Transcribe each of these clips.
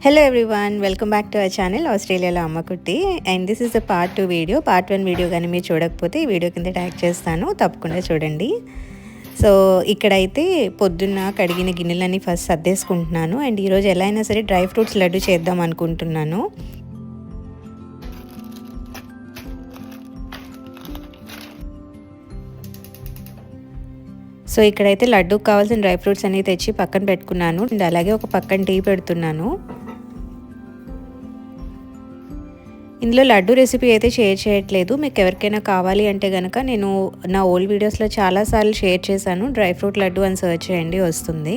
Hello everyone, welcome back to our channel ఆస్ట్రేలియాలో Ammakutti. And this is the part 2 video. Part 1 video కానీ మీరు చూడకపోతే ఈ వీడియో కింద ట్యాగ్ చేస్తాను, తప్పకుండా చూడండి. సో ఇక్కడైతే పొద్దున్న కడిగిన గిన్నెలన్నీ ఫస్ట్ సర్దేసుకుంటున్నాను. అండ్ ఈరోజు ఎలా అయినా సరే డ్రై ఫ్రూట్స్ లడ్డు చేద్దాం అనుకుంటున్నాను. సో ఇక్కడైతే లడ్డూకి కావాల్సిన డ్రై ఫ్రూట్స్ అన్నీ తెచ్చి పక్కన పెట్టుకున్నాను. అండ్ అలాగే ఒక పక్కన టీ పెడుతున్నాను. ఇందులో లడ్డు రెసిపీ అయితే షేర్ చేయట్లేదు. మీకు ఎవరికైనా కావాలి అంటే కనుక నేను నా ఓల్డ్ వీడియోస్లో చాలాసార్లు షేర్ చేశాను. డ్రై ఫ్రూట్ లడ్డు అని సెర్చ్ చేయండి, వస్తుంది.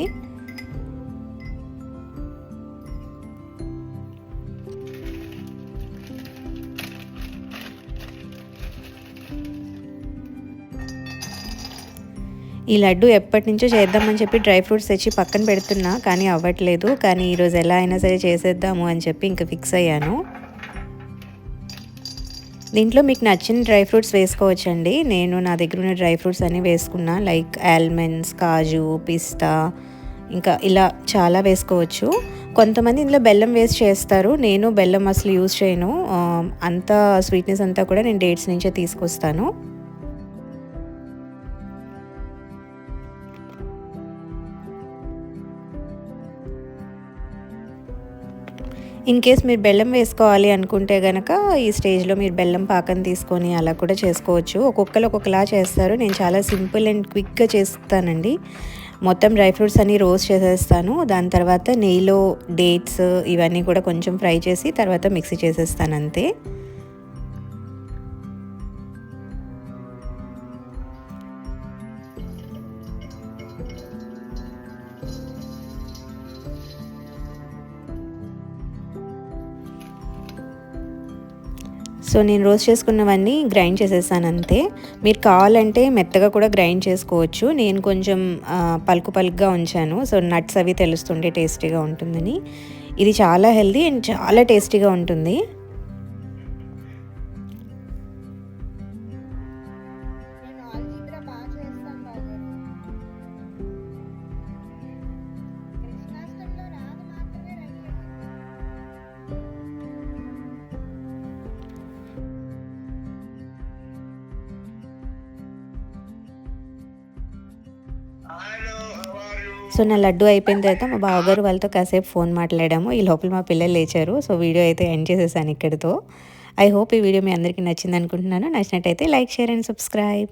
ఈ లడ్డు ఎప్పటి నుంచో చేద్దామని చెప్పి డ్రై ఫ్రూట్స్ తెచ్చి పక్కన పెడుతున్నా, కానీ అవ్వట్లేదు. కానీ ఈరోజు ఎలా అయినా సరే చేసేద్దాము అని చెప్పి ఇంకా ఫిక్స్ అయ్యాను. దీంట్లో మీకు నచ్చిన డ్రై ఫ్రూట్స్ వేసుకోవచ్చండి. నేను నా దగ్గర ఉన్న డ్రై ఫ్రూట్స్ అన్నీ వేసుకున్నా, లైక్ ఆల్మండ్స్, కాజు, పిస్తా, ఇంకా ఇలా చాలా వేసుకోవచ్చు. కొంతమంది ఇందులో బెల్లం వేస్ట్ చేస్తారు. నేను బెల్లం అసలు యూజ్ చేయను. అంతా స్వీట్నెస్ అంతా కూడా నేను డేట్స్ నుంచే తీసుకొస్తాను. ఇన్ కేస్ మీరు బెల్లం వేసుకోవాలి అనుకుంటే కనుక ఈ స్టేజ్లో మీరు బెల్లం పాకం తీసుకొని అలా కూడా చేసుకోవచ్చు. ఒక్కొక్కరు ఒక్కొక్కలా చేస్తారు. నేను చాలా సింపుల్ అండ్ క్విక్గా చేస్తానండి. మొత్తం డ్రై ఫ్రూట్స్ అన్నీ రోస్ట్ చేసేస్తాను. దాని తర్వాత నెయ్యిలో డేట్స్ ఇవన్నీ కూడా కొంచెం ఫ్రై చేసి తర్వాత మిక్సీ చేసేస్తాను, అంతే. సో నేను రోస్ట్ చేసుకున్నవన్నీ గ్రైండ్ చేసేసాను, అంతే. మీరు కావాలంటే మెత్తగా కూడా గ్రైండ్ చేసుకోవచ్చు. నేను కొంచెం పలుకుగా ఉంచాను. సో నట్స్ అవి తెలుస్తుంటే టేస్టీగా ఉంటుందని. ఇది చాలా హెల్దీ అండ్ చాలా టేస్టీగా ఉంటుంది. సో నా లడ్డు అయిపోయిన తర్వాత మా బావగారు వాళ్ళతో కాసేపు ఫోన్ మాట్లాడాము. ఈ లోపల మా పిల్లలు లేచారు. సో వీడియో అయితే ఎండ్ చేసేసాను ఇక్కడితో. ఐ హోప్ ఈ వీడియో మీ అందరికీ నచ్చింది అనుకుంటున్నాను. నచ్చినట్టయితే లైక్, షేర్ అండ్ సబ్స్క్రైబ్.